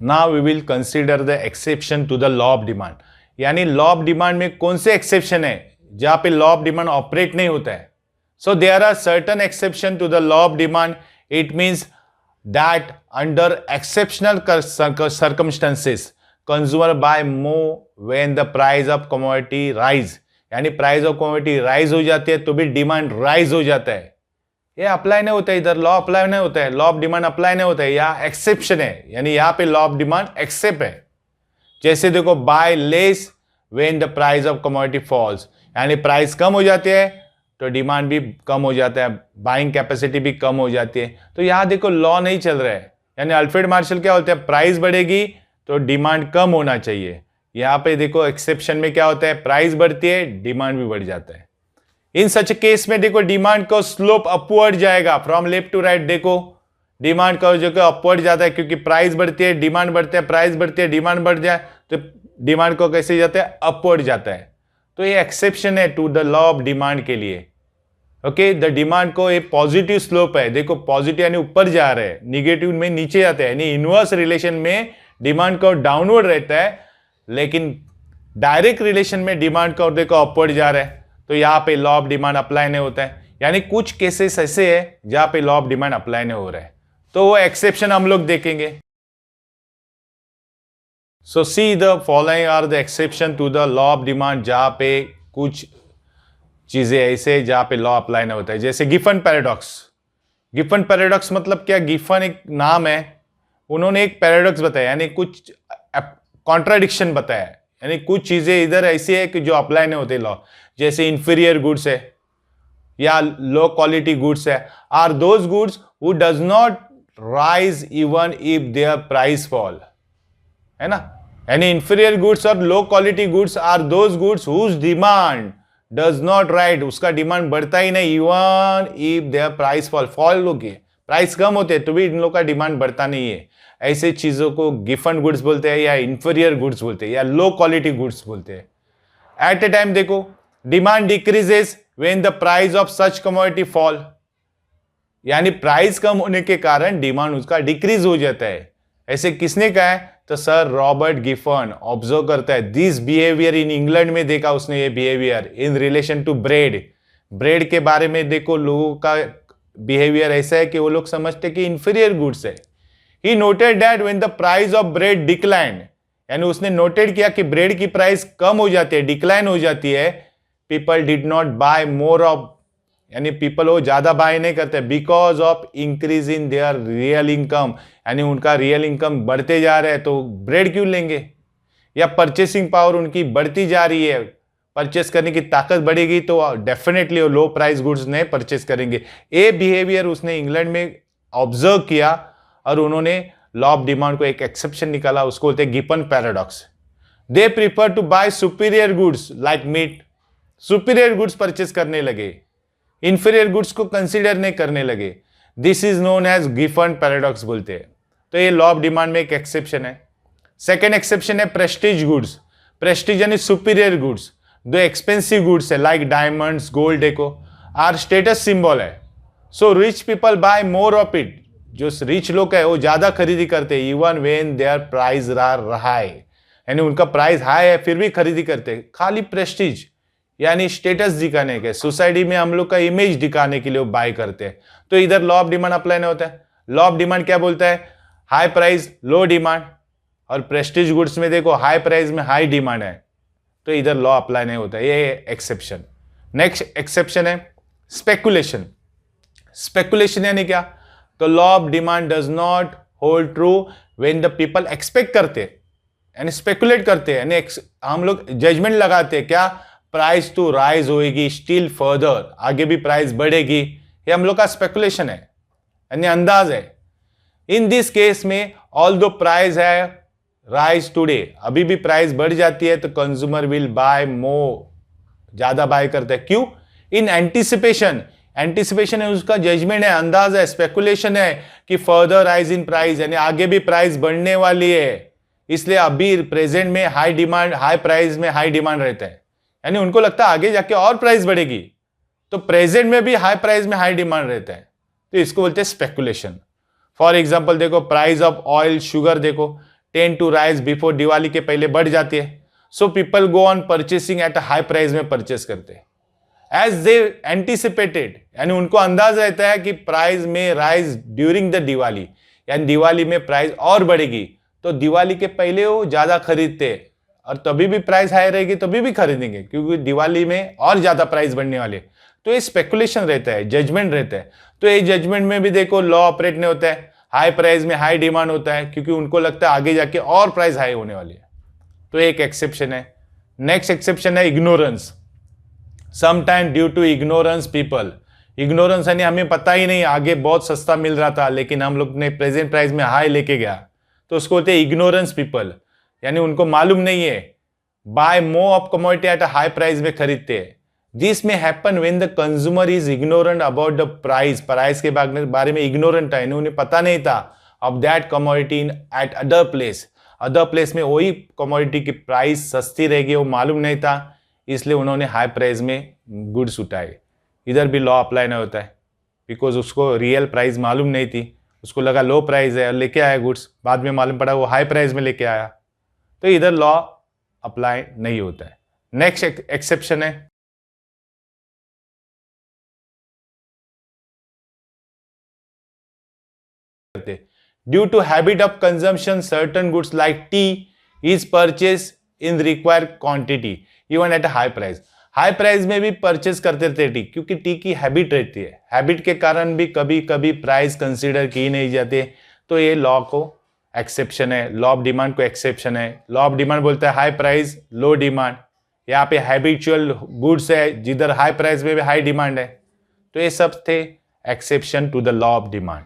Now we will consider the exception to the law of demand. यानी law of demand में कौन से exception है जहां पे लॉ ऑफ डिमांड ऑपरेट नहीं होता है। So there are certain exception to the law of demand. It means that under exceptional circumstances consumer buy more when the price of commodity rise. यानी प्राइस ऑफ कमोडिटी राइज हो जाती है तो भी demand rise हो जाता है। ये अप्लाई नहीं होता है, इधर लॉ अप्लाई नहीं होता है, लॉ ऑफ डिमांड अप्लाई नहीं होता है, यहाँ एक्सेप्शन है। यानी यहाँ पे लॉ ऑफ डिमांड एक्सेप्ट है। जैसे देखो buy less when the price of commodity falls, यानी प्राइस कम हो जाती है तो डिमांड भी कम हो जाता है, बाइंग कैपेसिटी भी कम हो जाती है। तो यहाँ देखो लॉ नहीं चल रहा है। यानी अल्फ्रेड मार्शल क्या होता है, प्राइस बढ़ेगी तो डिमांड कम होना चाहिए। यहाँ पे देखो एक्सेप्शन में क्या होता है, प्राइस बढ़ती है डिमांड भी बढ़ जाता है। इन सच केस में देखो डिमांड का स्लोप अपवर्ड जाएगा फ्रॉम लेफ्ट टू राइट। देखो डिमांड का जो अपवर्ड जाता है क्योंकि प्राइस बढ़ती है डिमांड बढ़ती है, प्राइस बढ़ती है डिमांड बढ़ जाए तो डिमांड को कैसे जाता है, अपवर्ड जाता है। तो ये एक्सेप्शन है to the law of demand के लिए। ओके, द डिमांड को एक पॉजिटिव स्लोप है। देखो पॉजिटिव यानी ऊपर जा रहे हैं, निगेटिव में नीचे जाते हैं। यानी इनवर्स रिलेशन में डिमांड का डाउनवर्ड रहता है, लेकिन डायरेक्ट रिलेशन में डिमांड का देखो अपवर्ड जा रहा है। तो यहां पे लॉ ऑफ डिमांड अप्लाई नहीं होता है। यानी कुछ केसेस ऐसे है जहां पे लॉ ऑफ डिमांड अप्लाई नहीं हो रहा है, तो वो एक्सेप्शन हम लोग देखेंगे। So see the following are the exception to the law of demand, जहां पे कुछ चीजें ऐसे जहां पे लॉ अप्लाई नहीं होता है। जैसे गिफन पैराडॉक्स। गिफन पैराडॉक्स मतलब क्या, गिफन एक नाम है, उन्होंने एक पैराडॉक्स बताया यानी कुछ कॉन्ट्राडिक्शन बताया। यानी कुछ चीजें इधर ऐसी है कि जो अप्लाई नहीं होते लॉ। जैसे इंफीरियर गुड्स है या लो क्वालिटी गुड्स है, are those goods who does not rise even if their price fall, है ना। यानी इंफीरियर गुड्स और low quality goods are those goods whose demand does not rise, उसका demand बढ़ता ही नहीं even if their price fall होगी, price कम होते हैं तो भी इन लोगों का डिमांड बढ़ता नहीं है। ऐसे चीजों को गिफन गुड्स बोलते हैं या इंफीरियर गुड्स बोलते हैं या लो क्वालिटी गुड्स बोलते हैं। एट ए टाइम देखो demand decreases when the price of such commodity fall, यानी प्राइस कम होने के कारण डिमांड उसका डिक्रीज हो जाता है। ऐसे किसने कहा है, तो सर रॉबर्ट गिफन ऑब्जर्व करता है दिस बिहेवियर इन इंग्लैंड में देखा उसने ये behaviour in relation to bread. Bread के बारे में देखो लोगों का बिहेवियर ऐसा है कि वो लोग समझते कि इंफीरियर गुड्स है। He noted that when the price of bread declined, यानी उसने नोटेड किया कि ब्रेड की प्राइस कम हो जाती है, डिक्लाइन हो जाती है, people did not buy more of, यानी पीपल वो ज्यादा बाय नहीं करते because of increase in their real income, यानी उनका रियल इनकम बढ़ते जा रहे हैं तो ब्रेड क्यों लेंगे। या परचेसिंग पावर उनकी बढ़ती जा रही है, परचेस करने की ताकत बढ़ेगी तो डेफिनेटली वो लो प्राइस गुड्स नहीं परचेस करेंगे। ये बिहेवियर उसने इंग्लैंड में ऑब्जर्व किया और उन्होंने लॉ ऑफ डिमांड को एक एक्सेप्शन निकाला, उसको बोलते हैं Giffen paradox. They prefer to buy superior goods like meat, superior goods purchase करने लगे, इंफीरियर गुड्स को कंसीडर नहीं करने लगे। This is known as Giffen paradox बोलते हैं। तो ये लॉ ऑफ डिमांड में एक एक्सेप्शन है। सेकेंड एक्सेप्शन है प्रेस्टीज गुड्स। प्रेस्टीज यानी सुपीरियर गुड्स, जो एक्सपेंसिव गुड्स है लाइक डायमंड्स गोल्ड देखो आर स्टेटस सिंबल है, so rich people buy more of it. जो रिच लोग है वो ज्यादा खरीदी करते हैं even when their price are high, यानी उनका प्राइस हाई है फिर भी खरीदी करते हैं। खाली प्रेस्टीज यानी स्टेटस दिखाने के, सोसाइटी में हम लोग का इमेज दिखाने के लिए वो बाय करते हैं। तो इधर लॉ ऑफ डिमांड अप्लाई नहीं होता है। लॉ ऑफ डिमांड क्या बोलता है, हाई प्राइस लो डिमांड, और प्रेस्टीज गुड्स में देखो हाई प्राइस में हाई डिमांड है तो इधर लॉ अप्लाई नहीं होता है, ये एक्सेप्शन। नेक्स्ट एक्सेप्शन है स्पेकुलेशन। स्पेकुलेशन यानी क्या, तो law of demand does not hold true when the people expect करते यानी स्पेकुलेट करते हैं, यानी हम लोग जजमेंट लगाते हैं क्या प्राइस तो राइज होएगी स्टिल फर्दर, आगे भी प्राइस बढ़ेगी, ये हम लोग का स्पेकुलेशन है यानी अंदाज है। इन दिस केस में ऑल दो प्राइस है राइज टुडे, अभी भी प्राइस बढ़ जाती है तो कंज्यूमर विल बाय मोर, ज्यादा बाय करता है। क्यों, इन एंटिसिपेशन, एंटिसिपेशन है उसका जजमेंट है, अंदाज है, स्पेकुलेशन है कि फर्दर राइज इन प्राइस, यानी आगे भी प्राइस बढ़ने वाली है, इसलिए अभी प्रेजेंट में हाई डिमांड हाई प्राइस में हाई डिमांड रहता है, यानी उनको लगता है आगे जाके और प्राइस बढ़ेगी तो प्रेजेंट में भी हाई प्राइस में हाई डिमांड रहता है, तो इसको बोलते हैं स्पेकुलेशन। फॉर एग्जाम्पल देखो प्राइस ऑफ ऑयल शुगर देखो tend to rise before, Diwali के पहले बढ़ जाती है. So people go on purchasing at a high price में परचेस करते हैं. एज दे एंटिसिपेटेड, यानी उनको अंदाज रहता है कि प्राइस में राइज ड्यूरिंग द दिवाली, यानी दिवाली में प्राइस और बढ़ेगी, तो दिवाली के पहले वो ज्यादा खरीदते हैं, और तभी भी प्राइस हाई रहेगी तभी भी खरीदेंगे, क्योंकि दिवाली में और ज्यादा प्राइस बढ़ने वाले. तो ये स्पेकुलेशन रहता है, जजमेंट रहता है. तो ये जजमेंट में भी देखो लॉ ऑपरेट नहीं होता है. हाई प्राइस में हाई डिमांड होता है, क्योंकि उनको लगता है आगे जाके और प्राइस हाई होने वाली है. तो एक एक्सेप्शन है. नेक्स्ट एक्सेप्शन है ignorance. Sometime due to ignorance people, ignorance यानी हमें पता ही नहीं, आगे बहुत सस्ता मिल रहा था लेकिन हम लोग ने प्रेजेंट प्राइस में हाई लेके गया, तो उसको होते हैं इग्नोरेंस पीपल, यानी उनको मालूम नहीं है. Buy more of commodity at a high price में खरीदते हैं. दिस में happen when the consumer is ignorant about the price, price के बारे में इग्नोरेंट है, उन्हें पता नहीं था of that commodity in at other place. Other place में वही कमोडिटी की प्राइस सस्ती रहेगी, वो मालूम नहीं था, इसलिए उन्होंने हाई प्राइस में गुड्स उठाए. इधर भी लॉ अप्लाई नहीं होता है, बिकॉज उसको रियल प्राइस मालूम नहीं थी, उसको लगा लो प्राइस है और लेके आया गुड्स, बाद में मालूम पड़ा वो हाई प्राइस में लेके आया, तो इधर लॉ अप्लाई नहीं होता है. नेक्स्ट एक्सेप्शन है due to habit of consumption certain goods like tea is purchase in required quantity even at a high price. High price में भी परचेज करते थे टी, क्योंकि टी की हैबिट रहती है, हैबिट के कारण भी कभी कभी प्राइस कंसीडर की नहीं जाती. तो ये लॉ को एक्सेप्शन है, लॉ ऑफ डिमांड को एक्सेप्शन है. लॉ ऑफ डिमांड बोलता है हाई प्राइस लो डिमांड, यहाँ पे हैबिचुअल गुड्स है जिधर हाई प्राइस में भी हाई डिमांड है. तो ये सब थे exception to the law of demand.